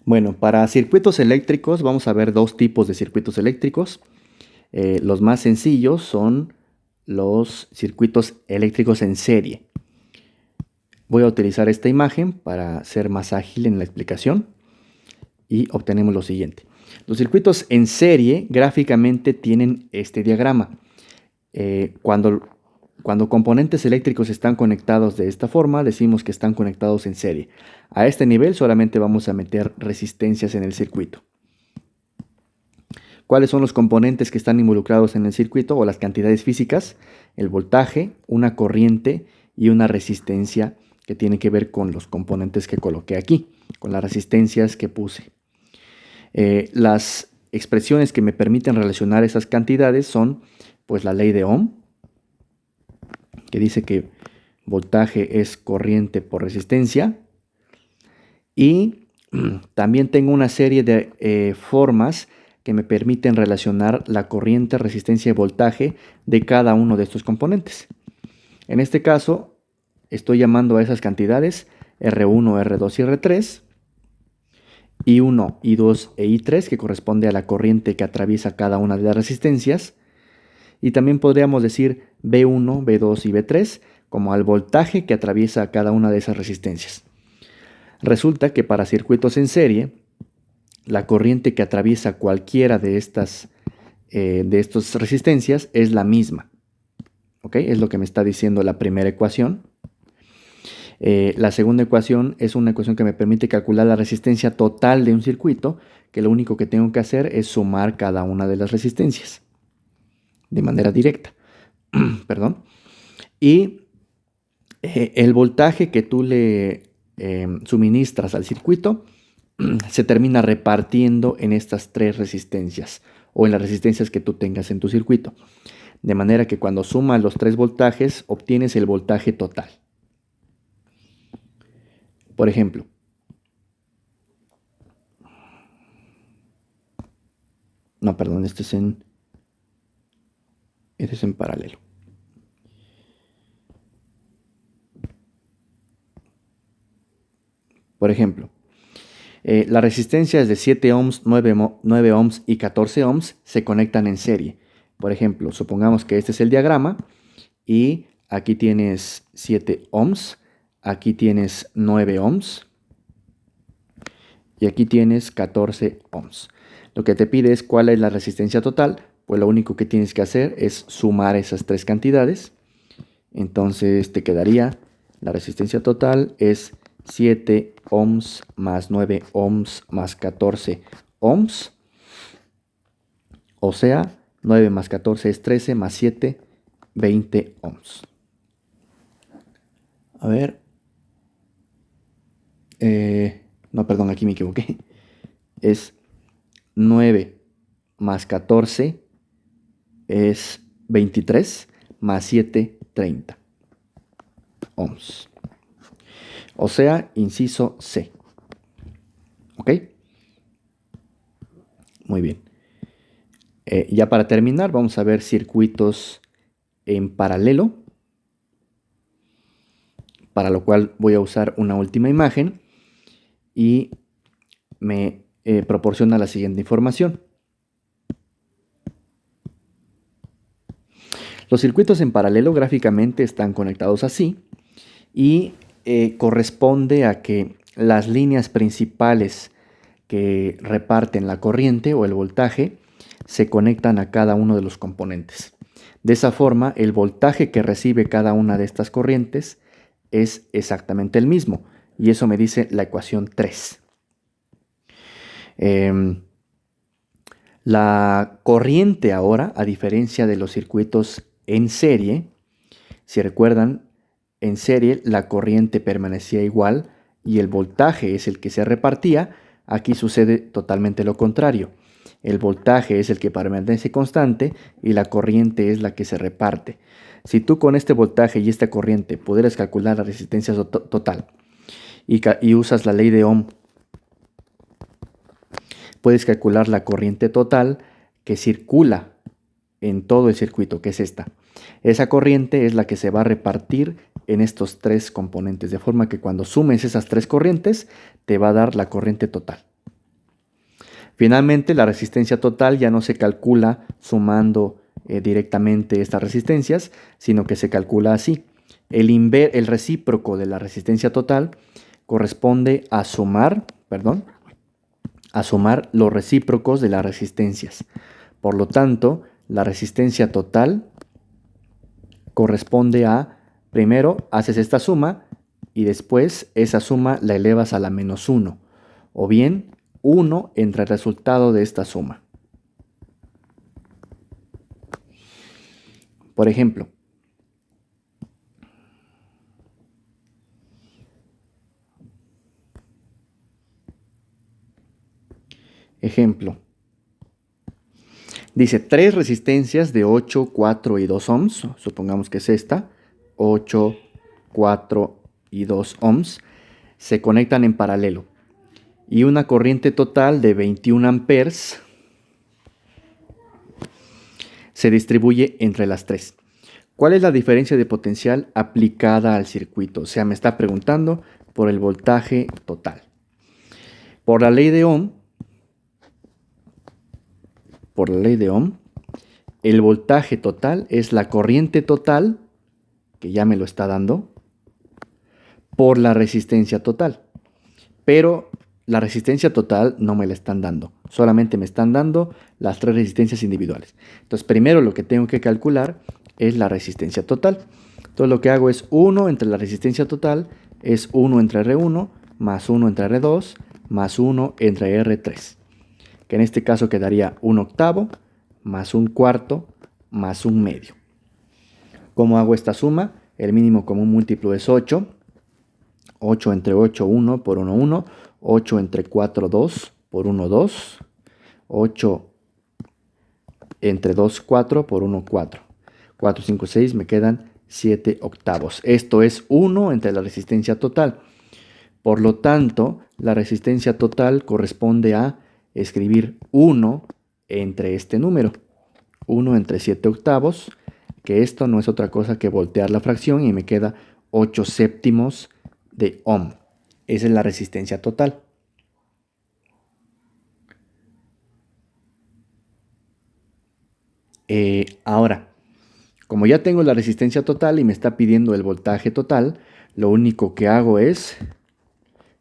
Bueno, para circuitos eléctricos vamos a ver dos tipos de circuitos eléctricos. Los más sencillos son los circuitos eléctricos en serie. Voy a utilizar esta imagen para ser más ágil en la explicación y obtenemos lo siguiente. Los circuitos en serie gráficamente tienen este diagrama. Cuando componentes eléctricos están conectados de esta forma, decimos que están conectados en serie. A este nivel solamente vamos a meter resistencias en el circuito. ¿Cuáles son los componentes que están involucrados en el circuito o las cantidades físicas? El voltaje, una corriente y una resistencia que tiene que ver con los componentes que coloqué aquí, con las resistencias que puse. Las expresiones que me permiten relacionar esas cantidades son pues la ley de Ohm, que dice que voltaje es corriente por resistencia, y también tengo una serie de formas que me permiten relacionar la corriente, resistencia y voltaje de cada uno de estos componentes. En este caso, estoy llamando a esas cantidades R1, R2 y R3, I1, I2 e I3, que corresponde a la corriente que atraviesa cada una de las resistencias. Y también podríamos decir B1, B2 y B3 como al voltaje que atraviesa cada una de esas resistencias. Resulta que para circuitos en serie, la corriente que atraviesa cualquiera de estas resistencias es la misma. ¿Ok? Es lo que me está diciendo la primera ecuación. La segunda ecuación es una ecuación que me permite calcular la resistencia total de un circuito, que lo único que tengo que hacer es sumar cada una de las resistencias de manera directa. Perdón. Y el voltaje que tú le suministras al circuito se termina repartiendo en estas tres resistencias o en las resistencias que tú tengas en tu circuito. De manera que cuando sumas los tres voltajes obtienes el voltaje total. Por ejemplo, no, perdón, este es en paralelo. Por ejemplo, las resistencias de 7 ohms, 9 ohms y 14 ohms se conectan en serie. Por ejemplo, supongamos que este es el diagrama y aquí tienes 7 ohms, aquí tienes 9 ohms y aquí tienes 14 ohms. Lo que te pide es cuál es la resistencia total. Pues lo único que tienes que hacer es sumar esas tres cantidades. Entonces te quedaría, la resistencia total es 7 ohms más 9 ohms más 14 ohms. O sea, 9 más 14 es 13 más 7, 20 ohms. A ver. No, perdón, aquí me equivoqué. Es 9 más 14 es 23 más 7, 30 ohms. O sea, inciso C. ¿Ok? Muy bien. Ya para terminar, vamos a ver circuitos en paralelo, para lo cual voy a usar una última imagen y me proporciona la siguiente información. Los circuitos en paralelo gráficamente están conectados así y corresponde a que las líneas principales que reparten la corriente o el voltaje se conectan a cada uno de los componentes. De esa forma, el voltaje que recibe cada una de estas corrientes es exactamente el mismo, y eso me dice la ecuación 3. La corriente ahora, a diferencia de los circuitos en serie, si recuerdan, en serie la corriente permanecía igual y el voltaje es el que se repartía. Aquí sucede totalmente lo contrario. El voltaje es el que permanece constante y la corriente es la que se reparte. Si tú con este voltaje y esta corriente pudieras calcular la resistencia total y usas la ley de Ohm, puedes calcular la corriente total que circula en todo el circuito, que es esta. Esa corriente es la que se va a repartir en estos tres componentes, de forma que cuando sumes esas tres corrientes te va a dar la corriente total. Finalmente, la resistencia total ya no se calcula sumando directamente estas resistencias, sino que se calcula así. El recíproco de la resistencia total corresponde a sumar los recíprocos de las resistencias. Por lo tanto, la resistencia total corresponde a, primero haces esta suma y después esa suma la elevas a la menos 1, o bien 1 entre el resultado de esta suma. Por ejemplo, dice 3 resistencias de 8, 4 y 2 ohms, supongamos que es esta, 8, 4 y 2 ohms, se conectan en paralelo. Y una corriente total de 21 amperes se distribuye entre las 3. ¿Cuál es la diferencia de potencial aplicada al circuito? O sea, me está preguntando por el voltaje total. Por la ley de Ohm, el voltaje total es la corriente total, que ya me lo está dando, por la resistencia total. Pero la resistencia total no me la están dando, solamente me están dando las 3 resistencias individuales. Entonces, primero lo que tengo que calcular es la resistencia total. Entonces, lo que hago es 1 entre la resistencia total, es 1 entre R1, más 1 entre R2, más 1 entre R3. Que en este caso quedaría 1 octavo, más 1 cuarto, más 1 medio. ¿Cómo hago esta suma? El mínimo común múltiplo es 8. 8 entre 8, 1 por 1, 1. 8 entre 4, 2 por 1, 2. 8 entre 2, 4 por 1, 4. 4, 5, 6, me quedan 7 octavos. Esto es 1 entre la resistencia total. Por lo tanto, la resistencia total corresponde a escribir 1 entre este número. 1 entre 7 octavos, que esto no es otra cosa que voltear la fracción y me queda 8 séptimos de ohm. Esa es la resistencia total. Ahora, como ya tengo la resistencia total y me está pidiendo el voltaje total, lo único que hago es,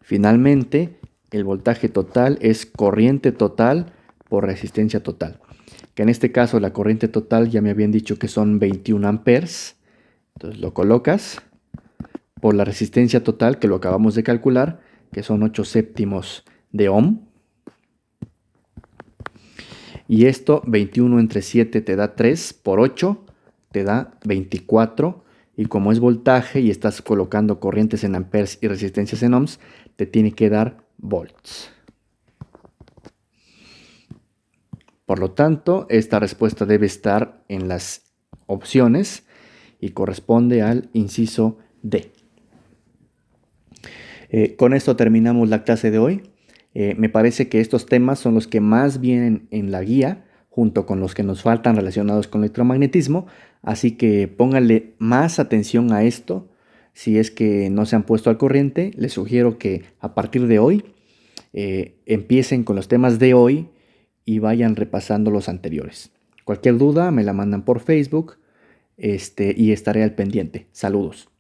finalmente, el voltaje total es corriente total por resistencia total. Que en este caso la corriente total ya me habían dicho que son 21 amperes. Entonces lo colocas por la resistencia total, que lo acabamos de calcular, que son 8 séptimos de ohm. Y esto, 21 entre 7 te da 3, por 8 te da 24. Y como es voltaje y estás colocando corrientes en amperes y resistencias en ohms, te tiene que dar volts. Por lo tanto, esta respuesta debe estar en las opciones y corresponde al inciso D. Con esto terminamos la clase de hoy. Me parece que estos temas son los que más vienen en la guía, junto con los que nos faltan relacionados con el electromagnetismo. Así que pónganle más atención a esto. Si es que no se han puesto al corriente, les sugiero que a partir de hoy empiecen con los temas de hoy y vayan repasando los anteriores. Cualquier duda me la mandan por Facebook y estaré al pendiente. Saludos.